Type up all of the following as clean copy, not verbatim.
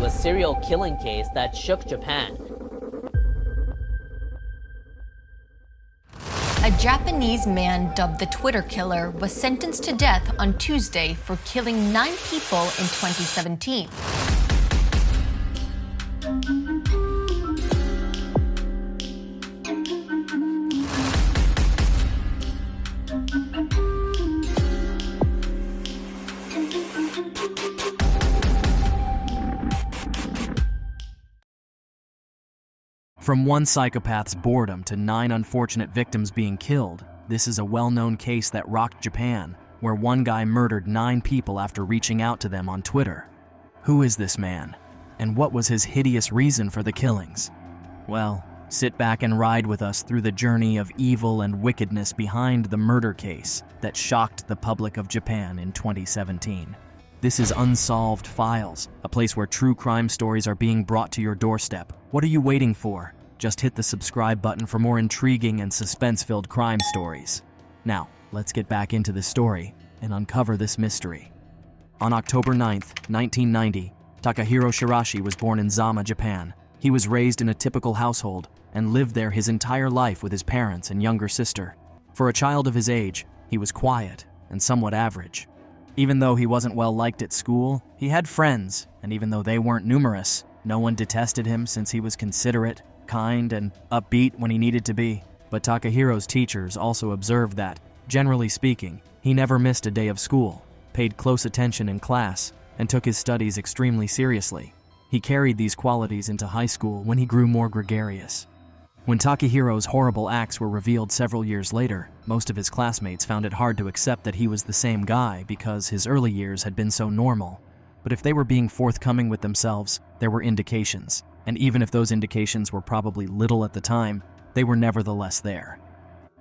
a serial killing case that shook Japan. A Japanese man dubbed the Twitter Killer was sentenced to death on Tuesday for killing 9 people in 2017. From one psychopath's boredom to 9 unfortunate victims being killed, this is a well-known case that rocked Japan, where one guy murdered 9 people after reaching out to them on Twitter. Who is this man? And what was his hideous reason for the killings? Well, sit back and ride with us through the journey of evil and wickedness behind the murder case that shocked the public of Japan in 2017. This is Unsolved Files, a place where true crime stories are being brought to your doorstep. What are you waiting for? Just hit the subscribe button for more intriguing and suspense-filled crime stories. Now, let's get back into this story and uncover this mystery. On October 9th, 1990, Takahiro Shiraishi was born in Zama, Japan. He was raised in a typical household and lived there his entire life with his parents and younger sister. For a child of his age, he was quiet and somewhat average. Even though he wasn't well liked at school, he had friends, and even though they weren't numerous, no one detested him since he was considerate, kind, and upbeat when he needed to be. But Takahiro's teachers also observed that, generally speaking, he never missed a day of school, paid close attention in class, and took his studies extremely seriously. He carried these qualities into high school when he grew more gregarious. When Takehiro's horrible acts were revealed several years later, most of his classmates found it hard to accept that he was the same guy because his early years had been so normal. But if they were being forthcoming with themselves, there were indications. And even if those indications were probably little at the time, they were nevertheless there.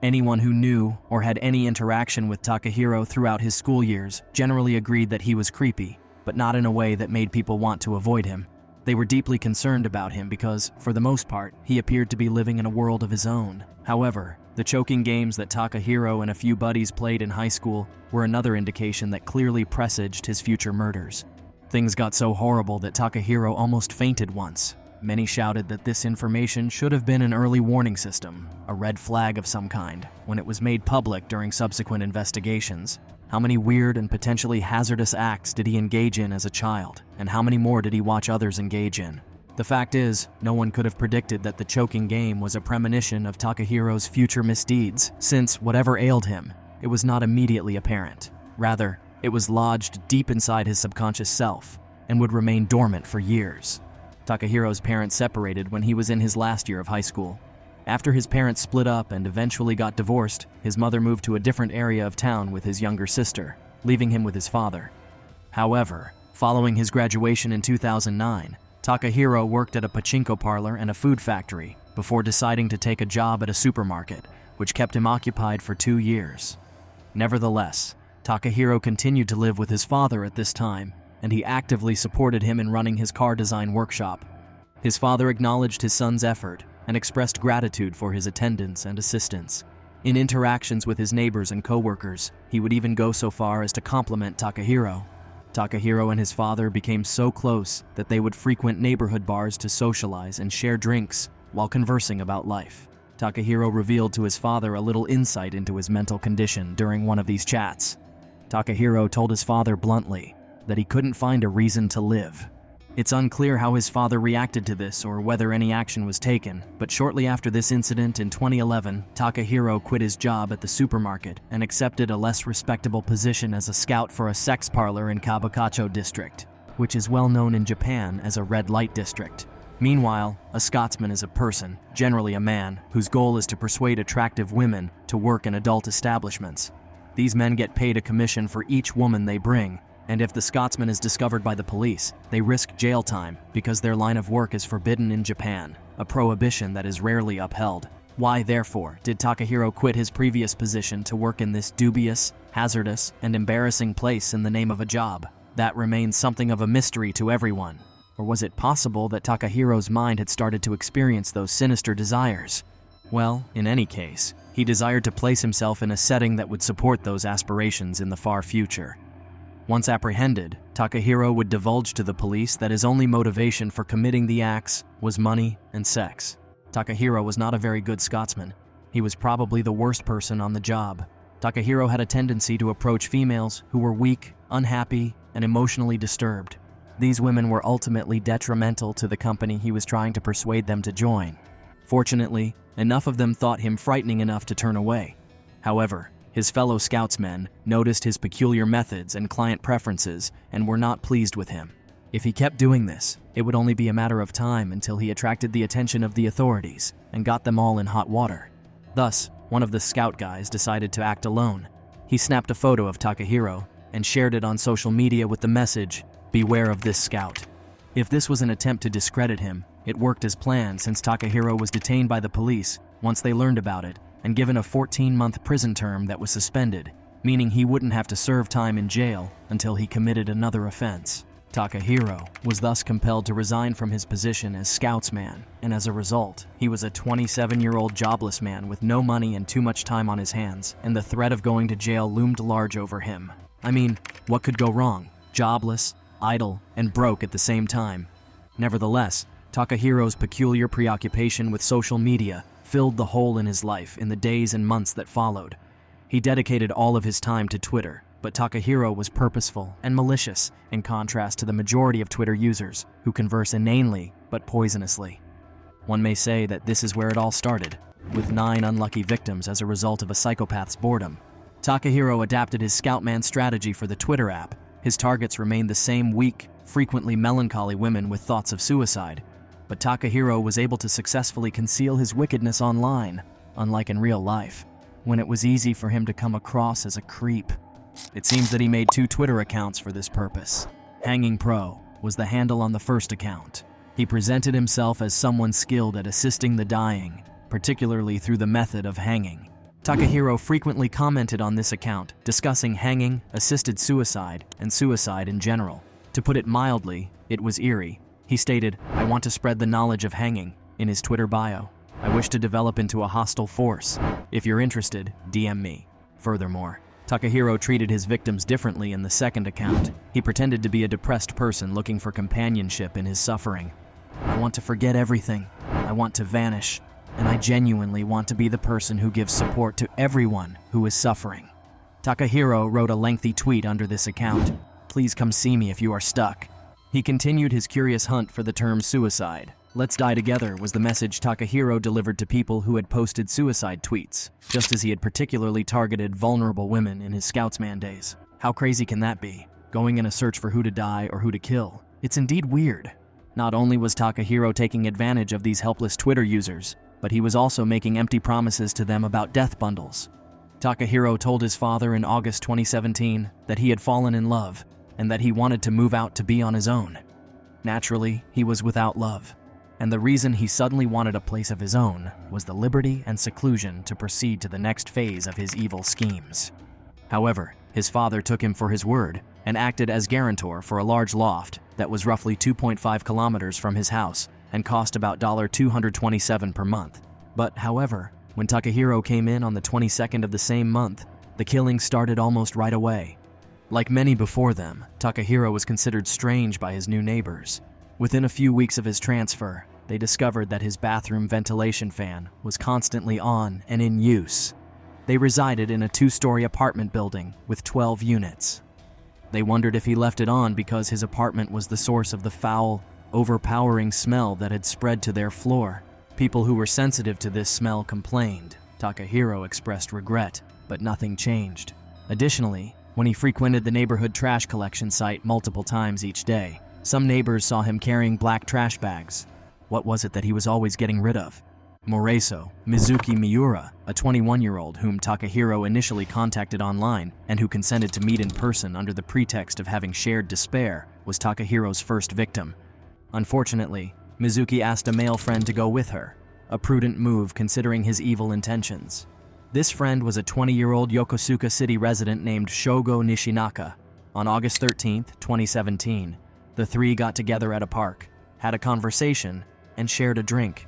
Anyone who knew or had any interaction with Takahiro throughout his school years generally agreed that he was creepy, but not in a way that made people want to avoid him. They were deeply concerned about him because, for the most part, he appeared to be living in a world of his own. However, the choking games that Takahiro and a few buddies played in high school were another indication that clearly presaged his future murders. Things got so horrible that Takahiro almost fainted once. Many shouted that this information should have been an early warning system, a red flag of some kind, when it was made public during subsequent investigations. How many weird and potentially hazardous acts did he engage in as a child, and how many more did he watch others engage in? The fact is, no one could have predicted that the choking game was a premonition of Takahiro's future misdeeds, since whatever ailed him, it was not immediately apparent. Rather, it was lodged deep inside his subconscious self, and would remain dormant for years. Takahiro's parents separated when he was in his last year of high school. After his parents split up and eventually got divorced, his mother moved to a different area of town with his younger sister, leaving him with his father. However, following his graduation in 2009, Takahiro worked at a pachinko parlor and a food factory before deciding to take a job at a supermarket, which kept him occupied for 2 years. Nevertheless, Takahiro continued to live with his father at this time, and he actively supported him in running his car design workshop. His father acknowledged his son's effort and expressed gratitude for his attendance and assistance. In interactions with his neighbors and co-workers, he would even go so far as to compliment Takahiro. Takahiro and his father became so close that they would frequent neighborhood bars to socialize and share drinks while conversing about life. Takahiro revealed to his father a little insight into his mental condition during one of these chats. Takahiro told his father bluntly that he couldn't find a reason to live. It's unclear how his father reacted to this or whether any action was taken, but shortly after this incident in 2011, Takahiro quit his job at the supermarket and accepted a less respectable position as a scout for a sex parlor in Kabukacho district, which is well known in Japan as a red light district. Meanwhile, a Scotsman is a person, generally a man, whose goal is to persuade attractive women to work in adult establishments. These men get paid a commission for each woman they bring, and if the Scotsman is discovered by the police, they risk jail time because their line of work is forbidden in Japan, a prohibition that is rarely upheld. Why, therefore, did Takahiro quit his previous position to work in this dubious, hazardous, and embarrassing place in the name of a job? That remains something of a mystery to everyone. Or was it possible that Takahiro's mind had started to experience those sinister desires? Well, in any case, he desired to place himself in a setting that would support those aspirations in the far future. Once apprehended, Takahiro would divulge to the police that his only motivation for committing the acts was money and sex. Takahiro was not a very good Scotsman. He was probably the worst person on the job. Takahiro had a tendency to approach females who were weak, unhappy, and emotionally disturbed. These women were ultimately detrimental to the company he was trying to persuade them to join. Fortunately, enough of them thought him frightening enough to turn away. However, his fellow Scoutsmen noticed his peculiar methods and client preferences and were not pleased with him. If he kept doing this, it would only be a matter of time until he attracted the attention of the authorities and got them all in hot water. Thus, one of the Scout guys decided to act alone. He snapped a photo of Takahiro and shared it on social media with the message, "Beware of this Scout." If this was an attempt to discredit him, it worked as planned since Takahiro was detained by the police once they learned about it and given a 14-month prison term that was suspended, meaning he wouldn't have to serve time in jail until he committed another offense. Takahiro was thus compelled to resign from his position as Scoutsman, and as a result, he was a 27-year-old jobless man with no money and too much time on his hands, and the threat of going to jail loomed large over him. I mean, what could go wrong? Jobless, idle, and broke at the same time. Nevertheless, Takahiro's peculiar preoccupation with social media filled the hole in his life in the days and months that followed. He dedicated all of his time to Twitter, but Takahiro was purposeful and malicious in contrast to the majority of Twitter users who converse inanely but poisonously. One may say that this is where it all started, with 9 unlucky victims as a result of a psychopath's boredom. Takahiro adapted his Scoutman strategy for the Twitter app. His targets remained the same weak, frequently melancholy women with thoughts of suicide, but Takahiro was able to successfully conceal his wickedness online, unlike in real life, when it was easy for him to come across as a creep. It seems that he made 2 Twitter accounts for this purpose. Hanging Pro was the handle on the first account. He presented himself as someone skilled at assisting the dying, particularly through the method of hanging. Takahiro frequently commented on this account, discussing hanging, assisted suicide, and suicide in general. To put it mildly, it was eerie. He stated, "I want to spread the knowledge of hanging," in his Twitter bio. "I wish to develop into a hostile force. If you're interested, DM me." Furthermore, Takahiro treated his victims differently in the second account. He pretended to be a depressed person looking for companionship in his suffering. "I want to forget everything. I want to vanish. And I genuinely want to be the person who gives support to everyone who is suffering." Takahiro wrote a lengthy tweet under this account. "Please come see me if you are stuck." He continued his curious hunt for the term suicide. "Let's die together" was the message Takahiro delivered to people who had posted suicide tweets, just as he had particularly targeted vulnerable women in his Scoutsman days. How crazy can that be? Going in a search for who to die or who to kill. It's indeed weird. Not only was Takahiro taking advantage of these helpless Twitter users, but he was also making empty promises to them about death bundles. Takahiro told his father in August 2017 that he had fallen in love and that he wanted to move out to be on his own. Naturally, he was without love, and the reason he suddenly wanted a place of his own was the liberty and seclusion to proceed to the next phase of his evil schemes. However, his father took him for his word and acted as guarantor for a large loft that was roughly 2.5 kilometers from his house and cost about $227 per month. But, however, when Takahiro came in on the 22nd of the same month, the killing started almost right away. Like many before them, Takahiro was considered strange by his new neighbors. Within a few weeks of his transfer, they discovered that his bathroom ventilation fan was constantly on and in use. They resided in a 2-story apartment building with 12 units. They wondered if he left it on because his apartment was the source of the foul, overpowering smell that had spread to their floor. People who were sensitive to this smell complained. Takahiro expressed regret, but nothing changed. Additionally, when he frequented the neighborhood trash collection site multiple times each day, some neighbors saw him carrying black trash bags. What was it that he was always getting rid of? Moreso, Mizuki Miura, a 21-year-old whom Takahiro initially contacted online and who consented to meet in person under the pretext of having shared despair, was Takahiro's first victim. Unfortunately, Mizuki asked a male friend to go with her, a prudent move considering his evil intentions. This friend was a 20-year-old Yokosuka City resident named Shogo Nishinaka. On August 13, 2017, the three got together at a park, had a conversation, and shared a drink.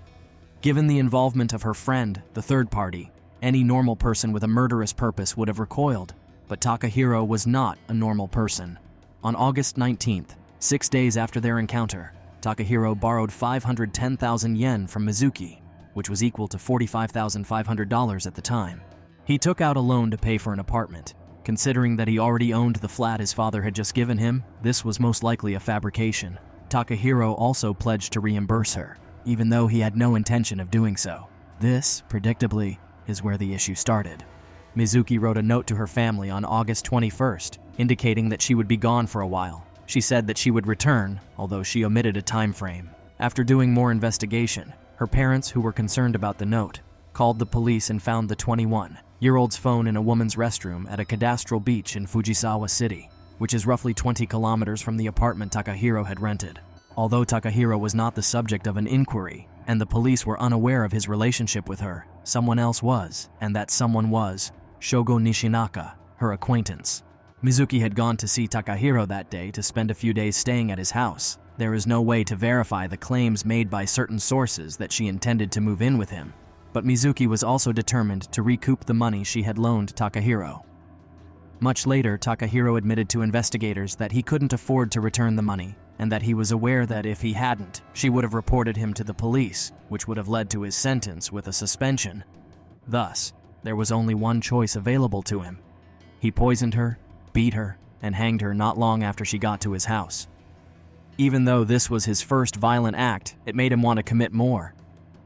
Given the involvement of her friend, the third party, any normal person with a murderous purpose would have recoiled, but Takahiro was not a normal person. On August 19th, 6 days after their encounter, Takahiro borrowed 510,000 yen from Mizuki, which was equal to $45,500 at the time. He took out a loan to pay for an apartment. Considering that he already owned the flat his father had just given him, this was most likely a fabrication. Takahiro also pledged to reimburse her, even though he had no intention of doing so. This, predictably, is where the issue started. Mizuki wrote a note to her family on August 21st, indicating that she would be gone for a while. She said that she would return, although she omitted a time frame. After doing more investigation, her parents, who were concerned about the note, called the police and found the 21-year-old's phone in a woman's restroom at a cadastral beach in Fujisawa City, which is roughly 20 kilometers from the apartment Takahiro had rented. Although Takahiro was not the subject of an inquiry, and the police were unaware of his relationship with her, someone else was, and that someone was Shogo Nishinaka, her acquaintance. Mizuki had gone to see Takahiro that day to spend a few days staying at his house. There is no way to verify the claims made by certain sources that she intended to move in with him, but Mizuki was also determined to recoup the money she had loaned Takahiro. Much later, Takahiro admitted to investigators that he couldn't afford to return the money, and that he was aware that if he hadn't, she would have reported him to the police, which would have led to his sentence with a suspension. Thus, there was only one choice available to him. He poisoned her, beat her, and hanged her not long after she got to his house. Even though this was his first violent act, it made him want to commit more.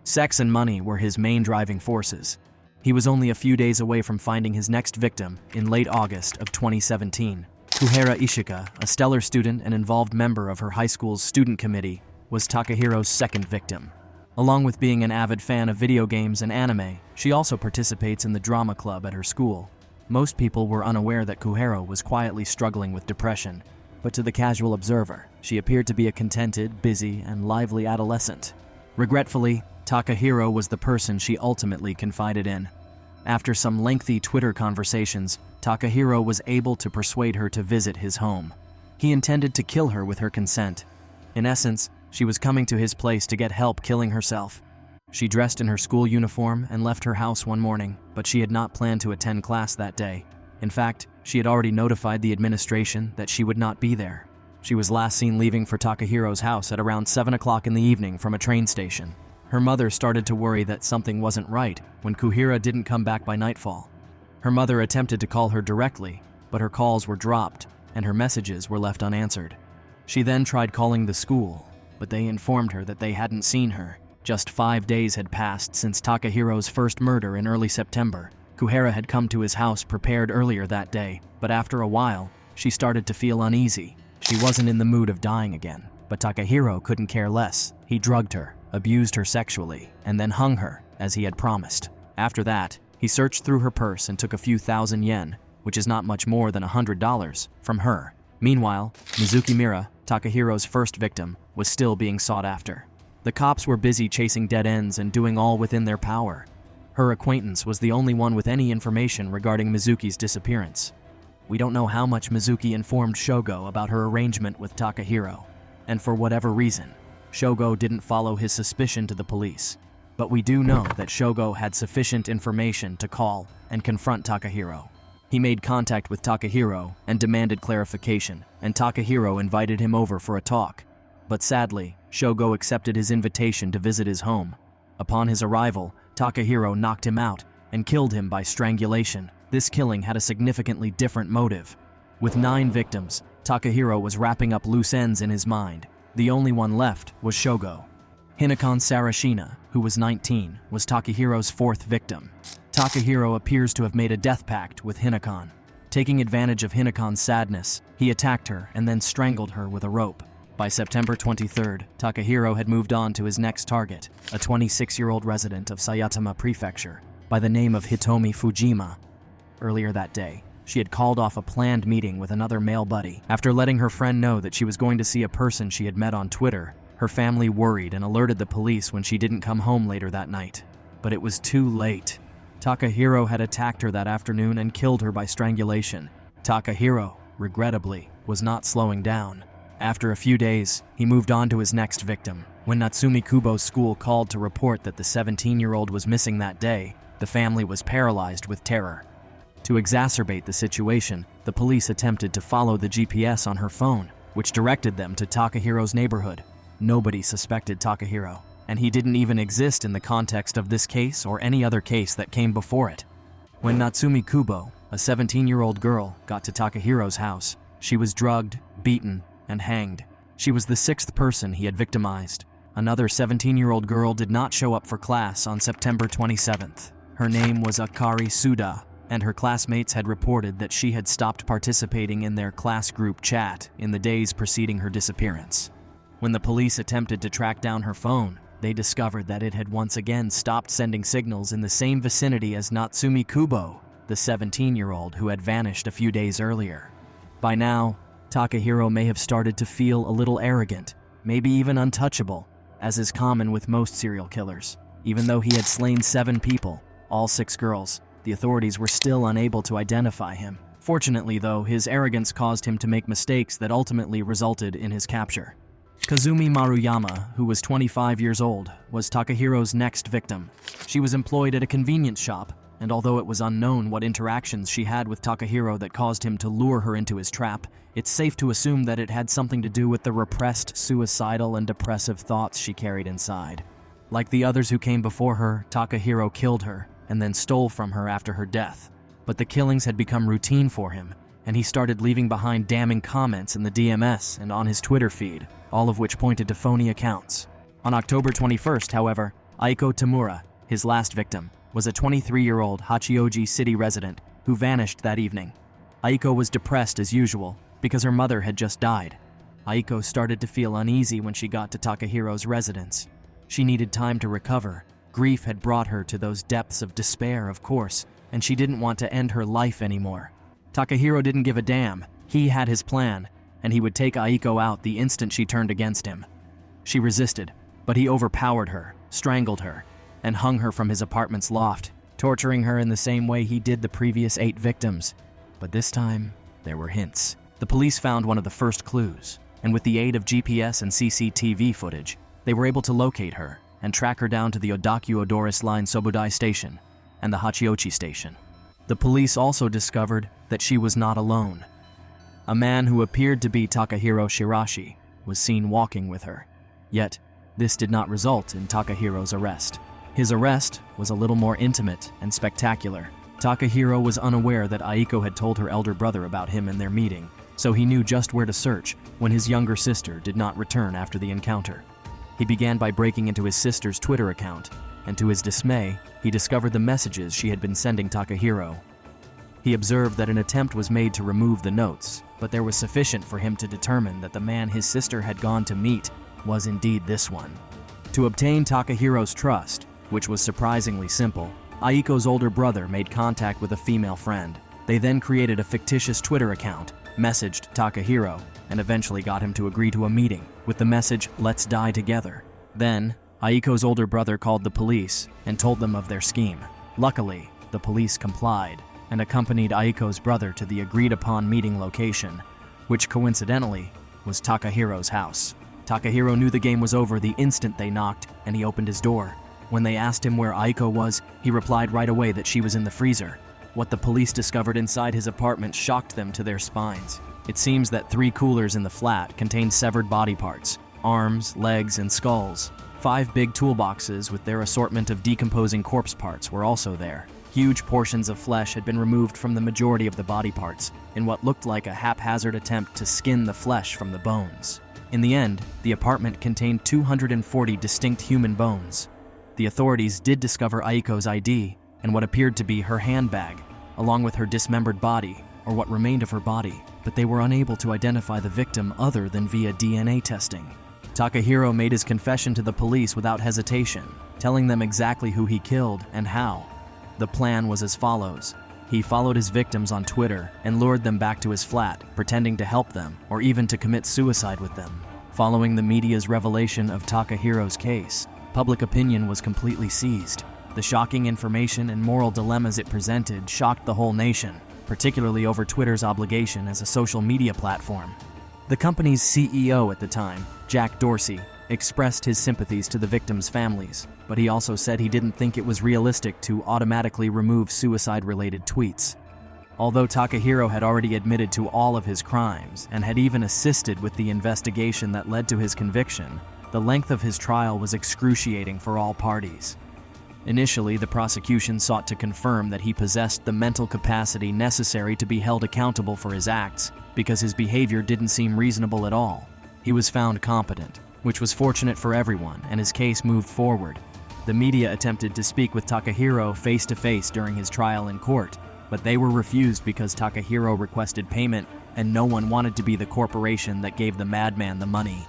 Sex and money were his main driving forces. He was only a few days away from finding his next victim in late August of 2017. Kuhara Ishika, a stellar student and involved member of her high school's student committee, was Takahiro's second victim. Along with being an avid fan of video games and anime, she also participates in the drama club at her school. Most people were unaware that Kuhara was quietly struggling with depression, but to the casual observer, she appeared to be a contented, busy, and lively adolescent. Regretfully, Takahiro was the person she ultimately confided in. After some lengthy Twitter conversations, Takahiro was able to persuade her to visit his home. He intended to kill her with her consent. In essence, she was coming to his place to get help killing herself. She dressed in her school uniform and left her house one morning, but she had not planned to attend class that day. In fact, she had already notified the administration that she would not be there. She was last seen leaving for Takahiro's house at around 7 o'clock in the evening from a train station. Her mother started to worry that something wasn't right when Kuhara didn't come back by nightfall. Her mother attempted to call her directly, but her calls were dropped and her messages were left unanswered. She then tried calling the school, but they informed her that they hadn't seen her. Just 5 days had passed since Takahiro's first murder in early September. Kuhara had come to his house prepared earlier that day, but after a while, she started to feel uneasy. She wasn't in the mood of dying again, but Takahiro couldn't care less. He drugged her, abused her sexually, and then hung her, as he had promised. After that, he searched through her purse and took a few thousand yen, which is not much more than $100, from her. Meanwhile, Mizuki Mira, Takahiro's first victim, was still being sought after. The cops were busy chasing dead ends and doing all within their power. Her acquaintance was the only one with any information regarding Mizuki's disappearance. We don't know how much Mizuki informed Shogo about her arrangement with Takahiro, and for whatever reason, Shogo didn't follow his suspicion to the police. But we do know that Shogo had sufficient information to call and confront Takahiro. He made contact with Takahiro and demanded clarification, and Takahiro invited him over for a talk. But sadly, Shogo accepted his invitation to visit his home. Upon his arrival, Takahiro knocked him out and killed him by strangulation. This killing had a significantly different motive. With 9 victims, Takahiro was wrapping up loose ends in his mind. The only one left was Shogo. Hinekon Sarashina, who was 19, was Takehiro's 4th victim. Takahiro appears to have made a death pact with Hinekon. Taking advantage of Hinekon's sadness, he attacked her and then strangled her with a rope. By September 23rd, Takahiro had moved on to his next target, a 26-year-old resident of Sayatama Prefecture by the name of Hitomi Fujima. Earlier that day, she had called off a planned meeting with another male buddy. After letting her friend know that she was going to see a person she had met on Twitter, her family worried and alerted the police when she didn't come home later that night. But it was too late. Takahiro had attacked her that afternoon and killed her by strangulation. Takahiro, regrettably, was not slowing down. After a few days, he moved on to his next victim. When Natsumi Kubo's school called to report that the 17-year-old was missing that day, the family was paralyzed with terror. To exacerbate the situation, the police attempted to follow the GPS on her phone, which directed them to Takahiro's neighborhood. Nobody suspected Takahiro, and he didn't even exist in the context of this case or any other case that came before it. When Natsumi Kubo, a 17-year-old girl, got to Takahiro's house, she was drugged, beaten, and hanged. She was the 6th person he had victimized. Another 17-year-old girl did not show up for class on September 27th. Her name was Akari Suda, and her classmates had reported that she had stopped participating in their class group chat in the days preceding her disappearance. When the police attempted to track down her phone, they discovered that it had once again stopped sending signals in the same vicinity as Natsumi Kubo, the 17-year-old who had vanished a few days earlier. By now, Takahiro may have started to feel a little arrogant, maybe even untouchable, as is common with most serial killers. Even though he had slain 7 people, all 6 girls, the authorities were still unable to identify him. Fortunately, though, his arrogance caused him to make mistakes that ultimately resulted in his capture. Kazumi Maruyama, who was 25 years old, was Takahiro's next victim. She was employed at a convenience shop, and although it was unknown what interactions she had with Takahiro that caused him to lure her into his trap, it's safe to assume that it had something to do with the repressed, suicidal, and depressive thoughts she carried inside. Like the others who came before her, Takahiro killed her, and then stole from her after her death. But the killings had become routine for him, and he started leaving behind damning comments in the DMS and on his Twitter feed, all of which pointed to phony accounts. On October 21st, however, Aiko Tamura, his last victim, was a 23-year-old Hachioji City resident who vanished that evening. Aiko was depressed as usual because her mother had just died. Aiko started to feel uneasy when she got to Takahiro's residence. She needed time to recover. Grief had brought her to those depths of despair, of course, and she didn't want to end her life anymore. Takahiro didn't give a damn. He had his plan, and he would take Aiko out the instant she turned against him. She resisted, but he overpowered her, strangled her, and hung her from his apartment's loft, torturing her in the same way he did the previous 8 victims. But this time, there were hints. The police found one of the first clues, and with the aid of GPS and CCTV footage, they were able to locate her and track her down to the Odakyu-Odoris Line Sobudai Station and the Hachiochi Station. The police also discovered that she was not alone. A man who appeared to be Takahiro Shiraishi was seen walking with her. Yet, this did not result in Takahiro's arrest. His arrest was a little more intimate and spectacular. Takahiro was unaware that Aiko had told her elder brother about him in their meeting, so he knew just where to search when his younger sister did not return after the encounter. He began by breaking into his sister's Twitter account, and to his dismay, he discovered the messages she had been sending Takahiro. He observed that an attempt was made to remove the notes, but there was sufficient for him to determine that the man his sister had gone to meet was indeed this one. To obtain Takahiro's trust, which was surprisingly simple, Aiko's older brother made contact with a female friend. They then created a fictitious Twitter account, messaged Takahiro, and eventually got him to agree to a meeting with the message, "Let's die together." Then, Aiko's older brother called the police and told them of their scheme. Luckily, the police complied and accompanied Aiko's brother to the agreed-upon meeting location, which coincidentally was Takahiro's house. Takahiro knew the game was over the instant they knocked, and he opened his door. When they asked him where Aiko was, he replied right away that she was in the freezer. What the police discovered inside his apartment shocked them to their spines. It seems that 3 coolers in the flat contained severed body parts, arms, legs, and skulls. 5 big toolboxes with their assortment of decomposing corpse parts were also there. Huge portions of flesh had been removed from the majority of the body parts in what looked like a haphazard attempt to skin the flesh from the bones. In the end, the apartment contained 240 distinct human bones. The authorities did discover Aiko's ID and what appeared to be her handbag, along with her dismembered body, or what remained of her body, but they were unable to identify the victim other than via DNA testing. Takahiro made his confession to the police without hesitation, telling them exactly who he killed and how. The plan was as follows. He followed his victims on Twitter and lured them back to his flat, pretending to help them or even to commit suicide with them. Following the media's revelation of Takahiro's case, public opinion was completely seized. The shocking information and moral dilemmas it presented shocked the whole nation, particularly over Twitter's obligation as a social media platform. The company's CEO at the time, Jack Dorsey, expressed his sympathies to the victims' families, but he also said he didn't think it was realistic to automatically remove suicide-related tweets. Although Takahiro had already admitted to all of his crimes and had even assisted with the investigation that led to his conviction, the length of his trial was excruciating for all parties. Initially, the prosecution sought to confirm that he possessed the mental capacity necessary to be held accountable for his acts because his behavior didn't seem reasonable at all. He was found competent, which was fortunate for everyone, and his case moved forward. The media attempted to speak with Takahiro face-to-face during his trial in court, but they were refused because Takahiro requested payment and no one wanted to be the corporation that gave the madman the money.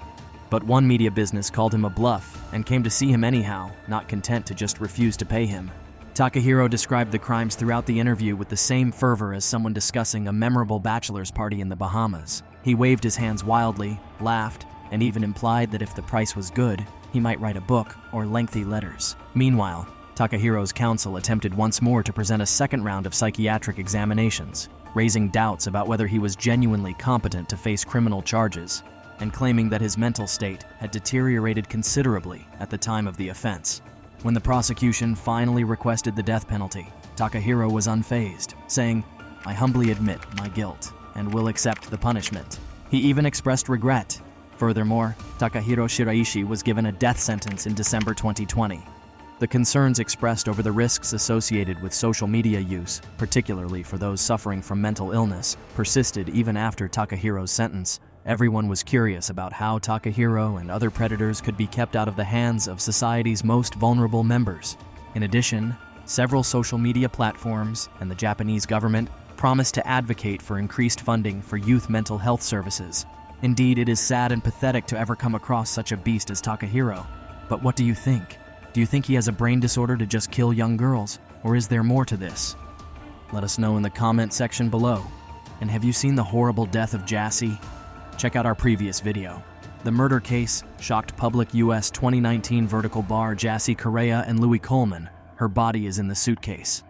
But one media business called him a bluff and came to see him anyhow, not content to just refuse to pay him. Takahiro described the crimes throughout the interview with the same fervor as someone discussing a memorable bachelor's party in the Bahamas. He waved his hands wildly, laughed, and even implied that if the price was good, he might write a book or lengthy letters. Meanwhile, Takahiro's counsel attempted once more to present a second round of psychiatric examinations, raising doubts about whether he was genuinely competent to face criminal charges, and claiming that his mental state had deteriorated considerably at the time of the offense. When the prosecution finally requested the death penalty, Takahiro was unfazed, saying, "I humbly admit my guilt and will accept the punishment." He even expressed regret. Furthermore, Takahiro Shiraishi was given a death sentence in December 2020. The concerns expressed over the risks associated with social media use, particularly for those suffering from mental illness, persisted even after Takahiro's sentence. Everyone was curious about how Takahiro and other predators could be kept out of the hands of society's most vulnerable members. In addition, several social media platforms and the Japanese government promised to advocate for increased funding for youth mental health services. Indeed, it is sad and pathetic to ever come across such a beast as Takahiro. But what do you think? Do you think he has a brain disorder to just kill young girls, or is there more to this? Let us know in the comment section below. And have you seen the horrible death of Jassy? Check out our previous video. The murder case shocked public US 2019 vertical bar Jassy Correa and Louis Coleman. Her body is in the suitcase.